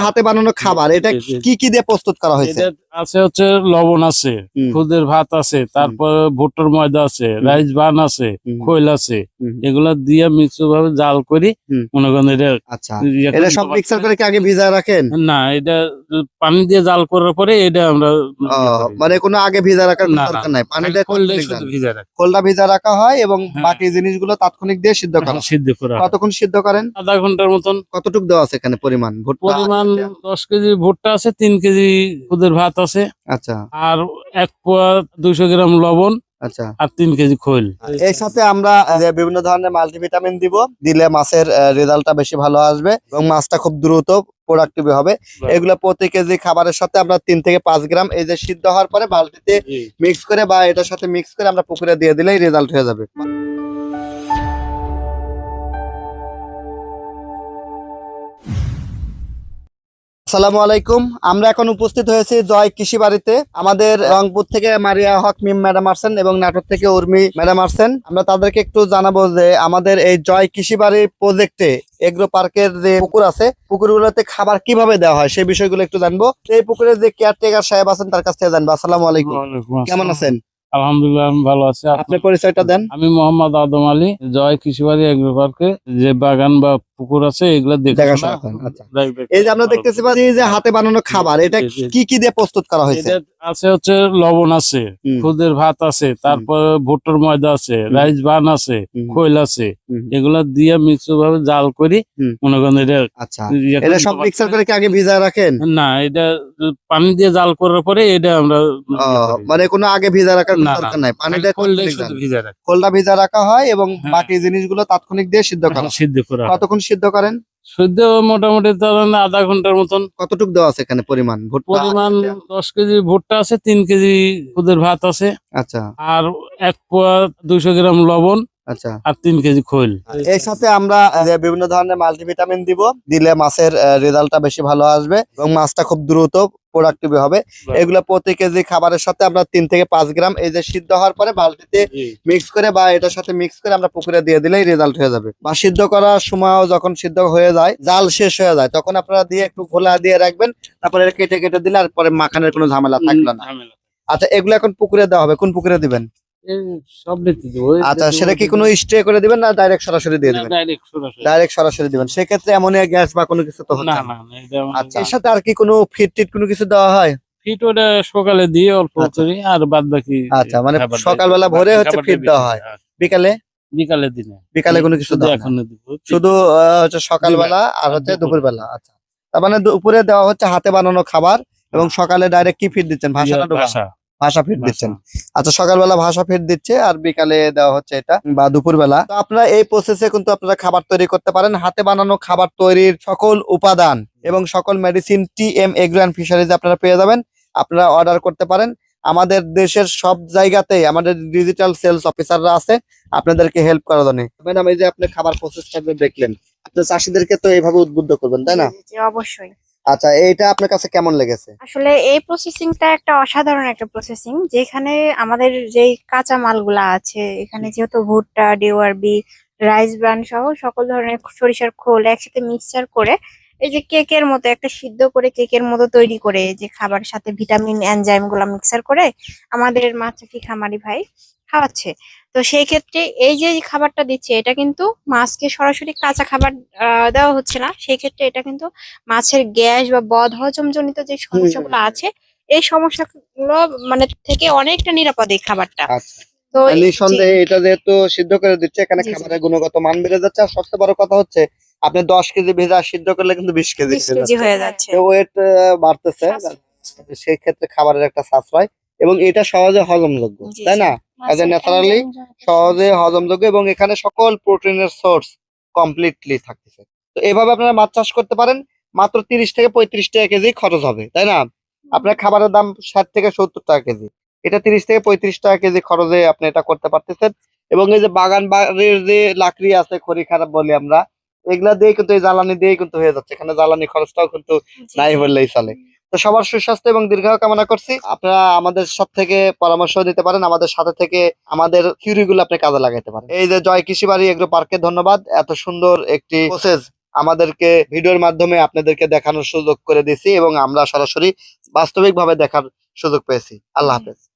হাতে বানানো খাবার, এটা কি কি দিয়ে প্রস্তুত করা হয়েছে? এটা আছে হচ্ছে লবণ আছে, খুদের ভাত আছে, তারপর ভুট্টার ময়দা আছে, রাইস বান আছে, খৈল আছে, এগুলা দিয়ে মিক্স ভাবে জাল করি। মনে করেন এটা আচ্ছা, এটা সব মিক্সার করে কি আগে ভিজায় রাখেন? না, এটা পানি দিয়ে জাল করার পরে এটা আমরা মানে কোনো আগে ভিজা রাখার দরকার নাই, পানিতে খোলটা ভিজা রাখা হয় এবং বাকি জিনিসগুলো তাৎক্ষণিক দিয়ে সিদ্ধ করা। কতক্ষণ সিদ্ধ করেন? আধা ঘন্টার মতন। কতটুকু দেওয়া আছে এখানে পরিমাণ? পরিমাণ 10 কেজি ভুট্টা আছে, 3 কেজি খুদের ভাত আছে, আচ্ছা, আর 1 পোয়া 200 গ্রাম লবণ, আচ্ছা, আর 3 কেজি খৈল। এর সাথে আমরা বিভিন্ন ধরনের মাল্টিভিটামিন দিলে মাছের রেজাল্টটা বেশি ভালো আসবে এবং মাছটা খুব দ্রুত প্রোডাক্টিভ হবে। এগুলো প্রতি কেজি খাবারের সাথে আমরা 3 থেকে 5 গ্রাম এই যে সিদ্ধ হওয়ার পরে বালতিতে মিক্স করে বা এটার সাথে মিক্স করে আমরা পুকুরে দিয়ে দিলেই রেজাল্ট হয়ে যাবে। আসসালামু আলাইকুম, আমরা এখন উপস্থিত হয়েছি জয় কৃষি বাড়িতে। আমাদের রংপুর থেকে মারিয়া হক মিম ম্যাডাম আসছেন এবং নাটোর থেকে উর্মি ম্যাডাম আসছেন। আমরা তাদেরকে একটু জানাবো যে আমাদের এই জয় কৃষি বাড়ির প্রজেক্টে এগ্রো পার্কের যে পুকুর আছে, পুকুরগুলোতে খাবার কিভাবে দেওয়া হয় সেই বিষয়গুলো একটু জানবো। এই পুকুরের যে কেয়ারটেকার সাহেব আছেন তার কাছ থেকে জানবো। আসসালামু আলাইকুম, কেমন আছেন? আলহামদুলিল্লাহ, আমি ভালো আছি। আপনার পরিচয়টা দেন। আমি মোহাম্মদ আদম আলী, জয় কৃষিবাড়ি এগ্রো পার্কে যে বাগান বা পুকুর আছে এগুলা দেখাশোনা করেন। আচ্ছা, এই যে আমরা দেখতেছি যে হাতে বানানো খাবার, এটা কি কি দিয়ে প্রস্তুত করা হয়েছে? আছে হচ্ছে লবণ আছে, খুদের ভাত আছে, তারপর ভুট্টার ময়দা আছে, রাইস বান আছে, খৈল আছে, এগুলা দিয়ে মিক্স ভাবে জাল করি। মনে করেন এটা আচ্ছা, এটা সব মিক্সার করে কি আগে ভিজায় রাখেন? না, এটা পানি দিয়ে জাল করার পরে এটা আমরা মানে কোনো আগে ভিজা রাখার দরকার নাই, পানিতে খোলটা ভিজা রাখা হয় এবং বাকি জিনিসগুলো তাৎক্ষণিক দিয়ে সিদ্ধ করা। কতক্ষণ সিদ্ধ করেন? সিদ্ধ মোটামুটি আধা ঘন্টার মতন। কতটুকু দেওয়া আছে এখানে পরিমাণ? পরিমাণ 10 কেজি ভুট্টা আছে, 3 কেজি খুদের ভাত আছে, আচ্ছা, আর 1 পোয়া 200 গ্রাম লবণ, আচ্ছা, আর 3 কেজি খৈল। এর সাথে আমরা বিভিন্ন ধরনের মাল্টিভিটামিন দিলে মাছের রেজাল্টটা বেশি ভালো আসবে এবং মাছটা খুব দ্রুত প্রোডাক্টিভ হবে। এগুলো প্রতি কেজি খাবারের সাথে আমরা 3 থেকে 5 গ্রাম এই যে সিদ্ধ হওয়ার পরে বালতিতে মিক্স করে বা এটার সাথে মিক্স করে আমরা পুকুরে দিয়ে দিলেই রেজাল্ট হয়ে যাবে। বা সিদ্ধ করার সময়ও যখন সিদ্ধ হয়ে যায়, জাল শেষ হয়ে যায়, তখন আপনারা দিয়ে একটু খোলা দিয়ে রাখবেন, তারপরে কেটে কেটে দিলে আর পরে মাখানের কোনো ঝামেলা থাকলো না। আচ্ছা, এগুলো এখন পুকুরে দেওয়া হবে, কোন পুকুরে দিবেন? আচ্ছা, সেটা কি কোনো স্ট্রে করে দিবেন না ডাইরেক্ট সরাসরি দিয়ে দিবেন? ডাইরেক্ট সরাসরি দিবেন। সেক্ষেত্রে অ্যামোনিয়া গ্যাস বা কোনো কিছু তো হচ্ছে না। আচ্ছা, এর সাথে আর কি কোনো ফিট টিট কোনো কিছু দেওয়া হয়? ফিট ওটা সকালে দিয়ে অল্প করি, আর বাদ বাকি আচ্ছা, মানে সকালবেলা ভোরে হচ্ছে ফিট দেওয়া হয়, বিকালে কোনো কিছু দেওয়া হয়? শুধু হচ্ছে সকালবেলা আর হচ্ছে দুপুরবেলা। আচ্ছা, তার মানে দুপুরে দেওয়া হচ্ছে হাতে বানানো খাবার এবং সকালে ডাইরেক্ট কি ফিট দিচ্ছেন? ভাষা ফিট দিচ্ছেন। আচ্ছা, সকালবেলা ভাষা ফিট দিচ্ছে আর বিকালে দেওয়া হচ্ছে এটা বা দুপুরবেলা। তো আপনারা এই প্রসেসে কিন্তু আপনারা খাবার তৈরি করতে পারেন। হাতে বানানো খাবার তৈরির সকল উপাদান এবং সকল medicine TM agro and fisheries আপনারা পেয়ে যাবেন। আপনারা অর্ডার করতে পারেন। আমাদের দেশের সব জায়গাতেই আমাদের ডিজিটাল সেলস অফিসাররা আছে আপনাদেরকে হেল্প করার জন্য। ম্যাডাম, এই যে আপনি খাবার প্রসেসটা দেখলেন, আপনার চাষিদেরকে তো এইভাবে উদ্বুদ্ধ করবেন, তাই না? অবশ্যই। আচ্ছা, এইটা আপনার কাছে কেমন লেগেছে? আসলে এই প্রসেসিংটা একটা অসাধারণ একটা প্রসেসিং, যেখানে আমাদের যেই কাঁচা মালগুলা আছে, এখানে যেহেতু ভুট্টা, ডিওআরবি, রাইস ব্রান সহ সকল ধরনের সরিষার খোল একসাথে মিক্সচার করে এই যে কেকের মতো একটা সিদ্ধ করে কেকের মতো তৈরি করে যে খাবারের সাথে ভিটামিন এনজাইম গুলা মিক্সার করে আমাদের মাছচাষি খামারি ভাই খাওয়াচ্ছে। তো সেই ক্ষেত্রে এই যে খাবারটা দিচ্ছে, এটা কিন্তু মাছকে সরাসরি কাঁচা খাবার দেওয়া হচ্ছে না। সেই ক্ষেত্রে এটা কিন্তু মাছের গ্যাস বা বদহজম জনিত যে সমস্যাগুলো আছে, এই সমস্যাগুলো মানে থেকে অনেকটা নিরাপদ এই খাবারটা। তো নিঃসন্দেহে এটা যেহেতু সিদ্ধ করে দিচ্ছে, এখানে খাবারের গুণগত মান বেড়ে যাচ্ছে। আর সবচেয়ে বড় কথা হচ্ছে আপনি 10 কেজি ভেজা সিদ্ধ করলে কিন্তু 20 কেজি হয়ে যাচ্ছে, ওয়েট বাড়তেছে। সেই ক্ষেত্রে খাবারের একটা সাশ্রয় এবং এটা সহজে হজমযোগ্য, তাই না? ন্যাচারালি সহজে হজমযোগ্য এবং এখানে সকল প্রোটিনের সোর্স কমপ্লিটলি থাকতেছে। তো এভাবে আপনারা মাছ চাষ করতে পারেন। মাত্র 30 থেকে 35 টাকা কেজি খরচ হবে, তাই না? আপনার খাবারের দাম 60 থেকে 70 টাকা কেজি, এটা 30 থেকে 35 টাকা কেজি খরচে আপনি এটা করতে পারতেছেন। এবং এই যে বাগান বাড়ির যে লাকড়ি আছে, খড়ি খারাপ বলি আমরা, এগুলা দিয়ে কিন্তু এই জ্বালানি দিয়ে কিন্তু হয়ে যাচ্ছে। এখানে জ্বালানি খরচটাও কিন্তু নাই বললেই চলে। তো সবার সুস্বাস্থ্য এবং দীর্ঘায়ু কামনা করছি। আপনারা আমাদের সাথে থেকে পরামর্শ দিতে পারেন, আমাদের সাথে থেকে আমাদের থিওরি গুলো আপনি কাজে লাগাইতে পারেন। এই যে জয় কৃষি বাড়ি এগ্রো পার্কে ধন্যবাদ, এত সুন্দর একটি প্রসেস আমাদেরকে ভিডিওর মাধ্যমে আপনাদেরকে দেখানোর সুযোগ করে দিয়েছি এবং আমরা সরাসরি বাস্তবিকভাবে দেখার সুযোগ পেয়েছি। আল্লাহ হাফেজ।